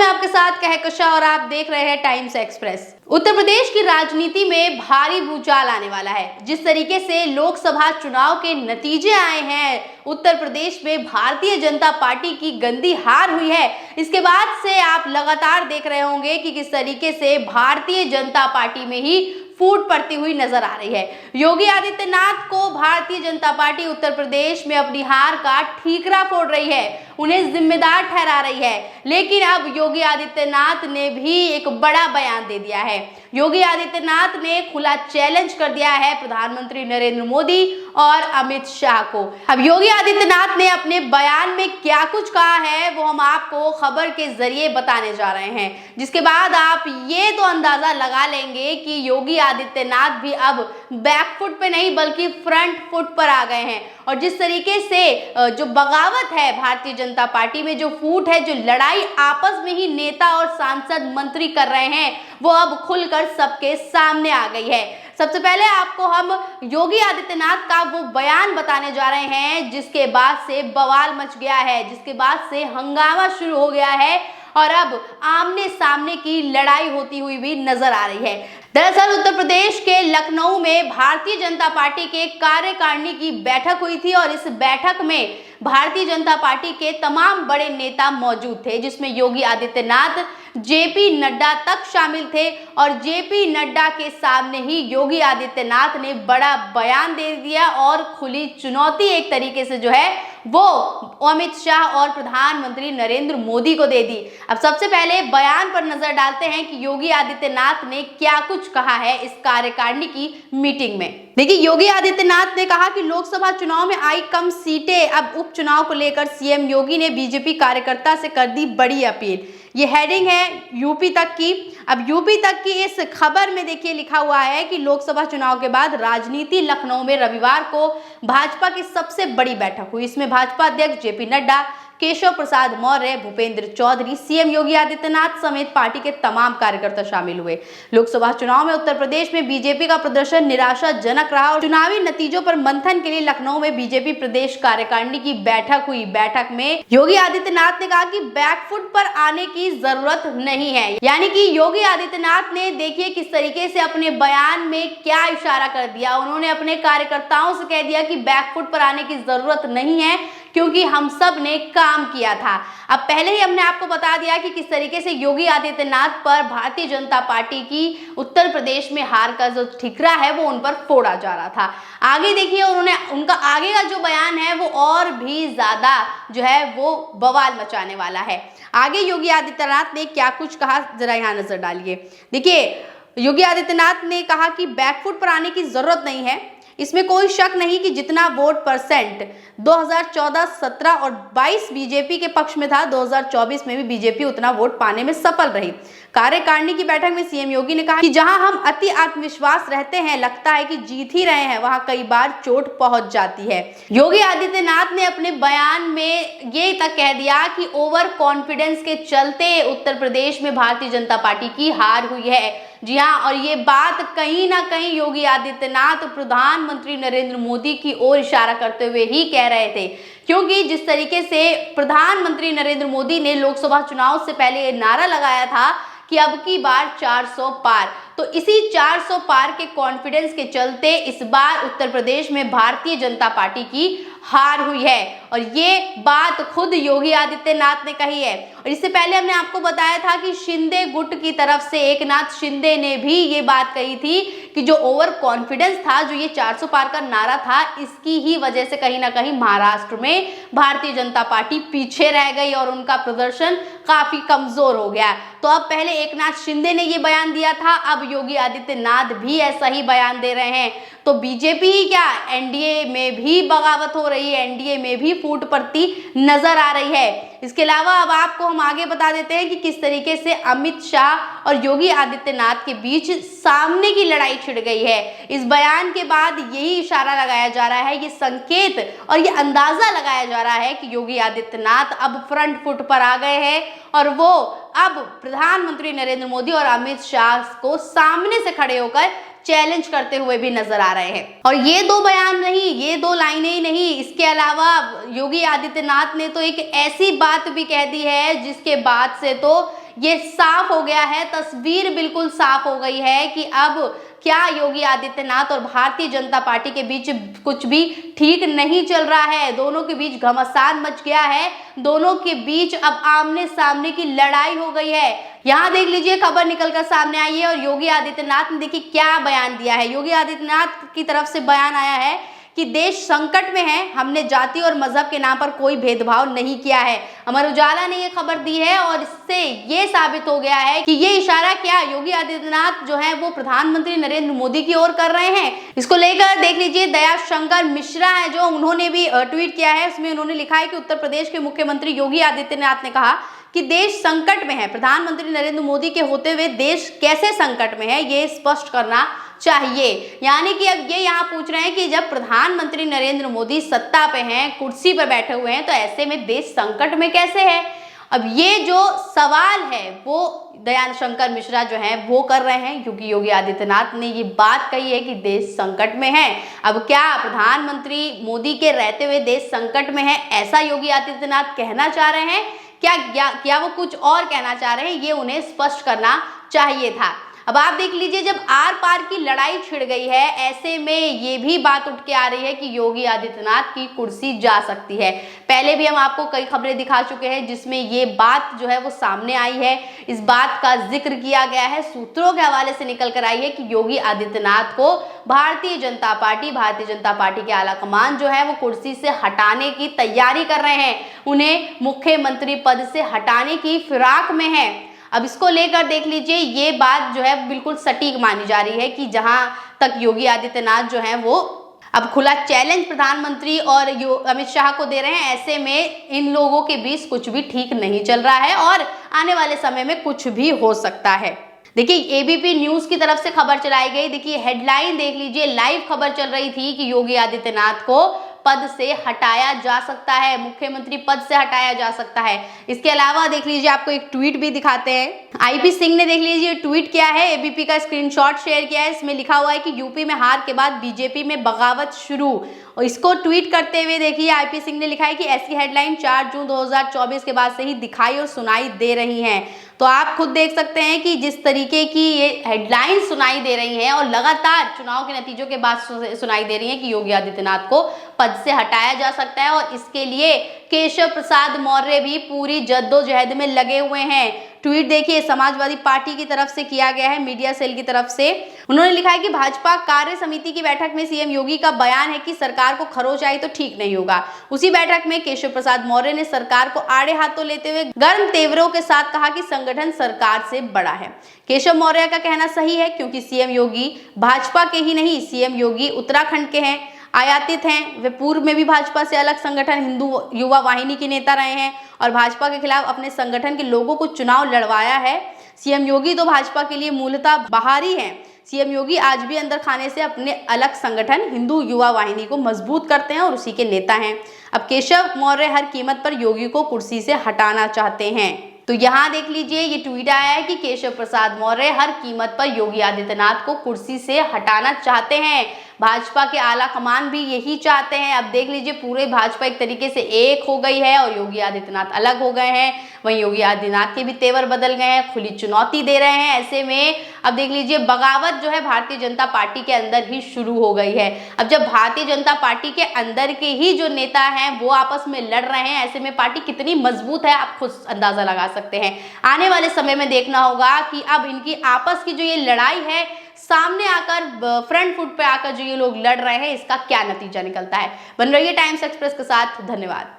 मैं आपके साथ कहकशा और आप देख रहे हैं टाइम्स एक्सप्रेस। उत्तर प्रदेश की राजनीति में भारी भूचाल आने वाला है। जिस तरीके से लोकसभा चुनाव के नतीजे आए हैं, उत्तर प्रदेश में भारतीय जनता पार्टी की गंदी हार हुई है। इसके बाद से आप लगातार देख रहे होंगे कि किस तरीके से भारतीय जनता पार्टी में ही फूट पड़ती हुई नजर आ रही है। योगी आदित्यनाथ को भारतीय जनता पार्टी उत्तर प्रदेश में अपनी हार का ठीकरा फोड़ रही है, उन्हें जिम्मेदार ठहरा रही है। लेकिन अब योगी आदित्यनाथ ने भी एक बड़ा बयान दे दिया है। योगी आदित्यनाथ ने खुला चैलेंज कर दिया है प्रधानमंत्री नरेंद्र मोदी और अमित शाह को। अब योगी आदित्यनाथ ने अपने बयान में क्या कुछ कहा है वो हम आपको खबर के जरिए बताने जा रहे हैं, जिसके बाद आप ये तो अंदाजा लगा लेंगे कि योगी आदित्यनाथ भी अब बैक फुट पे नहीं बल्कि फ्रंट फुट पर आ गए हैं। और जिस तरीके से जो बगावत है भारतीय जनता पार्टी में, जो फूट है, जो लड़ाई आपस में ही नेता और सांसद मंत्री कर रहे हैं, वो अब खुलकर सबके सामने आ गई है। सबसे पहले आपको हम योगी आदित्यनाथ का वो बयान बताने जा रहे हैं जिसके बाद से बवाल मच गया है, जिसके बाद से हंगामा शुरू हो गया है और अब आमने सामने की लड़ाई होती हुई भी नजर आ रही है। दरअसल उत्तर प्रदेश के लखनऊ में भारतीय जनता पार्टी के कार्यकारिणी की बैठक हुई थी और इस बैठक में भारतीय जनता पार्टी के तमाम बड़े नेता मौजूद थे, जिसमें योगी आदित्यनाथ, जेपी नड्डा तक शामिल थे। और जेपी नड्डा के सामने ही योगी आदित्यनाथ ने बड़ा बयान दे दिया और खुली चुनौती एक तरीके से जो है वो अमित शाह और प्रधानमंत्री नरेंद्र मोदी को दे दी। अब सबसे पहले बयान पर नजर डालते हैं कि योगी आदित्यनाथ ने क्या कुछ कहा है इस कार्यकारिणी की मीटिंग में। देखिए, योगी आदित्यनाथ ने कहा कि लोकसभा चुनाव में आई कम सीटें, अब उपचुनाव को लेकर सीएम योगी ने बीजेपी कार्यकर्ता से कर दी बड़ी अपील। ये हेडिंग है यूपी तक की। अब यूपी तक की इस खबर में देखिए लिखा हुआ है कि लोकसभा चुनाव के बाद राजनीति लखनऊ में रविवार को भाजपा की सबसे बड़ी बैठक हुई। इसमें भाजपा अध्यक्ष जेपी नड्डा, केशव प्रसाद मौर्य, भूपेंद्र चौधरी, सीएम योगी आदित्यनाथ समेत पार्टी के तमाम कार्यकर्ता शामिल हुए। लोकसभा चुनाव में उत्तर प्रदेश में बीजेपी का प्रदर्शन निराशाजनक रहा और चुनावी नतीजों पर मंथन के लिए लखनऊ में बीजेपी प्रदेश कार्यकारिणी की बैठक हुई। बैठक में योगी आदित्यनाथ ने कहा कि बैकफुट पर आने की जरूरत नहीं है। यानी कि योगी आदित्यनाथ ने देखिए किस तरीके से अपने बयान में क्या इशारा कर दिया। उन्होंने अपने कार्यकर्ताओं से कह दिया कि बैकफुट पर आने की जरूरत नहीं है क्योंकि हम सब ने काम किया था। अब पहले ही हमने आपको बता दिया कि किस तरीके से योगी आदित्यनाथ पर भारतीय जनता पार्टी की उत्तर प्रदेश में हार का जो ठिकरा है वो उन पर फोड़ा जा रहा था। आगे देखिए उनका आगे का जो बयान है वो और भी ज्यादा जो है वो बवाल मचाने वाला है। आगे योगी आदित्यनाथ ने क्या कुछ कहा जरा यहाँ नजर डालिए। देखिए, योगी आदित्यनाथ ने कहा कि बैकफुट पर आने की जरूरत नहीं है। इसमें कोई शक नहीं कि जितना वोट परसेंट 2014, 17 और 22 बीजेपी के पक्ष में था, 2024 में भी बीजेपी उतना वोट पाने में सफल रही। कार्यकारिणी की बैठक में सीएम योगी ने कहा कि जहां हम अति आत्मविश्वास रहते हैं, लगता है कि जीत ही रहे हैं, वहां कई बार चोट पहुंच जाती है। योगी आदित्यनाथ ने अपने बयान में ये तक कह दिया कि ओवर कॉन्फिडेंस के चलते उत्तर प्रदेश में भारतीय जनता पार्टी की हार हुई है। जी हाँ, और ये बात कहीं ना कहीं योगी आदित्यनाथ प्रधानमंत्री नरेंद्र मोदी की ओर इशारा करते हुए ही कह रहे थे, क्योंकि जिस तरीके से प्रधानमंत्री नरेंद्र मोदी ने लोकसभा चुनाव से पहले ये नारा लगाया था कि अब की बार 400 पार, तो इसी 400 पार के कॉन्फिडेंस के चलते इस बार उत्तर प्रदेश में भारतीय जनता पार्टी की हार हुई है। और ये बात खुद योगी आदित्यनाथ ने कही है। और इससे पहले हमने आपको बताया था कि शिंदे गुट की तरफ से एकनाथ शिंदे ने भी ये बात कही थी कि जो ओवर कॉन्फिडेंस था, जो ये 400 पार का नारा था, इसकी ही वजह से कहीं ना कहीं महाराष्ट्र में भारतीय जनता पार्टी पीछे रह गई और उनका प्रदर्शन काफी कमजोर हो गया। तो अब पहले एकनाथ शिंदे ने ये बयान दिया था, अब योगी आदित्यनाथ भी ऐसा ही बयान दे रहे हैं। तो बीजेपी ही क्या, एनडीए में भी बगावत हो रही है, एनडीए में भी फूट पड़ती नजर आ रही है। इसके अलावा अब आपको हम आगे बता देते हैं कि किस तरीके से अमित शाह और योगी आदित्यनाथ के बीच सामने की लड़ाई छिड़ गई है। इस बयान के बाद यही इशारा लगाया जा रहा है, ये संकेत और ये अंदाजा लगाया जा रहा है कि योगी आदित्यनाथ अब फ्रंट फुट पर आ गए हैं और वो अब प्रधानमंत्री नरेंद्र मोदी और अमित शाह को सामने से खड़े होकर चैलेंज करते हुए भी नजर आ रहे हैं। और ये दो बयान नहीं, ये दो लाइनें ही नहीं, इसके अलावा योगी आदित्यनाथ ने तो एक ऐसी बात भी कह दी है जिसके बाद से तो ये साफ हो गया है, तस्वीर बिल्कुल साफ हो गई है कि अब क्या योगी आदित्यनाथ और भारतीय जनता पार्टी के बीच कुछ भी ठीक नहीं चल रहा है। दोनों के बीच घमासान मच गया है, दोनों के बीच अब आमने सामने की लड़ाई हो गई है। यहाँ देख लीजिए खबर निकलकर सामने आई है और योगी आदित्यनाथ ने देखिए क्या बयान दिया है। योगी आदित्यनाथ की तरफ से बयान आया है कि देश संकट में है, हमने जाति और मजहब के नाम पर कोई भेदभाव नहीं किया है। अमर उजाला ने ये खबर दी है और इससे ये साबित हो गया है कि ये इशारा क्या योगी आदित्यनाथ जो है वो प्रधानमंत्री नरेंद्र मोदी की ओर कर रहे हैं। इसको लेकर देख लीजिए दयाशंकर मिश्रा है जो उन्होंने भी ट्वीट किया है। उसमें उन्होंने लिखा है कि उत्तर प्रदेश के मुख्यमंत्री योगी आदित्यनाथ ने कहा कि देश संकट में है, प्रधानमंत्री नरेंद्र मोदी के होते हुए देश कैसे संकट में है ये स्पष्ट करना चाहिए। यानी कि अब ये यहाँ पूछ रहे हैं कि जब प्रधानमंत्री नरेंद्र मोदी सत्ता पे हैं, कुर्सी पर बैठे हुए हैं, तो ऐसे में देश संकट में कैसे है। अब ये जो सवाल है वो दयाशंकर मिश्रा जो है वो कर रहे हैं क्योंकि योगी आदित्यनाथ ने ये बात कही है कि देश संकट में है। अब क्या प्रधानमंत्री मोदी के रहते हुए देश संकट में है ऐसा योगी आदित्यनाथ कहना चाह रहे हैं क्या वो कुछ और कहना चाह रहे हैं, ये उन्हें स्पष्ट करना चाहिए था। अब आप देख लीजिए जब आर पार की लड़ाई छिड़ गई है, ऐसे में ये भी बात उठ के आ रही है कि योगी आदित्यनाथ की कुर्सी जा सकती है। पहले भी हम आपको कई खबरें दिखा चुके हैं जिसमें ये बात जो है वो सामने आई है। इस बात का जिक्र किया गया है, सूत्रों के हवाले से निकल कर आई है कि योगी आदित्यनाथ को भारतीय जनता पार्टी के आला कमान जो है वो कुर्सी से हटाने की तैयारी कर रहे हैं, उन्हें मुख्यमंत्री पद से हटाने की फिराक में है। अब इसको लेकर देख लीजिए ये बात जो है बिल्कुल सटीक मानी जा रही है कि जहां तक योगी आदित्यनाथ जो है वो अब खुला चैलेंज प्रधानमंत्री और अमित शाह को दे रहे हैं, ऐसे में इन लोगों के बीच कुछ भी ठीक नहीं चल रहा है और आने वाले समय में कुछ भी हो सकता है। देखिए एबीपी न्यूज की तरफ से खबर चलाई गई। देखिए हेडलाइन देख लीजिए, लाइव खबर चल रही थी कि योगी आदित्यनाथ को पद से हटाया जा सकता है, मुख्यमंत्री पद से हटाया जा सकता है। इसके अलावा देख लीजिए आपको एक ट्वीट भी दिखाते हैं। आईपी सिंह ने देख लीजिए ट्वीट किया है, एबीपी का स्क्रीनशॉट शेयर किया है। इसमें लिखा हुआ है कि यूपी में हार के बाद बीजेपी में बगावत शुरू। और इसको ट्वीट करते हुए देखिए आईपी सिंह ने लिखा है कि ऐसी हेडलाइन 4 जून 2024 के बाद से ही दिखाई और सुनाई दे रही हैं। तो आप खुद देख सकते हैं कि जिस तरीके की ये हेडलाइन सुनाई दे रही हैं और लगातार चुनाव के नतीजों के बाद सुनाई दे रही हैं कि योगी आदित्यनाथ को पद से हटाया जा सकता है और इसके लिए केशव प्रसाद मौर्य भी पूरी जद्दोजहद में लगे हुए हैं। ट्वीट देखिए समाजवादी पार्टी की तरफ से किया गया है, मीडिया सेल की तरफ से। उन्होंने लिखा है कि भाजपा कार्य समिति की बैठक में सीएम योगी का बयान है कि सरकार को खरोच आई तो ठीक नहीं होगा। उसी बैठक में केशव प्रसाद मौर्य ने सरकार को आड़े हाथों लेते हुए गर्म तेवरों के साथ कहा कि संगठन सरकार से बड़ा है। केशव मौर्य का कहना सही है क्योंकि सीएम योगी भाजपा के ही नहीं, सीएम योगी उत्तराखंड के हैं, आयातित हैं। वे पूर्व में भी भाजपा से अलग संगठन हिंदू युवा वाहिनी के नेता रहे हैं और भाजपा के खिलाफ अपने संगठन के लोगों को चुनाव लड़वाया है। सीएम योगी तो भाजपा के लिए मूलतः बाहरी हैं। सीएम योगी आज भी अंदर खाने से अपने अलग संगठन हिंदू युवा वाहिनी को मजबूत करते हैं और उसी के नेता हैं। अब केशव मौर्य हर कीमत पर योगी को कुर्सी से हटाना चाहते हैं। तो यहाँ देख लीजिए ये ट्वीट आया है कि केशव प्रसाद मौर्य हर कीमत पर योगी आदित्यनाथ को कुर्सी से हटाना चाहते हैं। भाजपा के आला कमान भी यही चाहते हैं। अब देख लीजिए पूरे भाजपा एक तरीके से एक हो गई है और योगी आदित्यनाथ अलग हो गए हैं। वहीं योगी आदित्यनाथ के भी तेवर बदल गए हैं, खुली चुनौती दे रहे हैं। ऐसे में अब देख लीजिए बगावत जो है भारतीय जनता पार्टी के अंदर ही शुरू हो गई है। अब जब भारतीय जनता पार्टी के अंदर के ही जो नेता हैं वो आपस में लड़ रहे हैं, ऐसे में पार्टी कितनी मजबूत है आप खुद अंदाजा लगा सकते हैं। आने वाले समय में देखना होगा कि अब इनकी आपस की जो ये लड़ाई है सामने आकर फ्रंट फुट पे आकर जो ये लोग लड़ रहे हैं इसका क्या नतीजा निकलता है। बन रहिए टाइम्स एक्सप्रेस के साथ। धन्यवाद।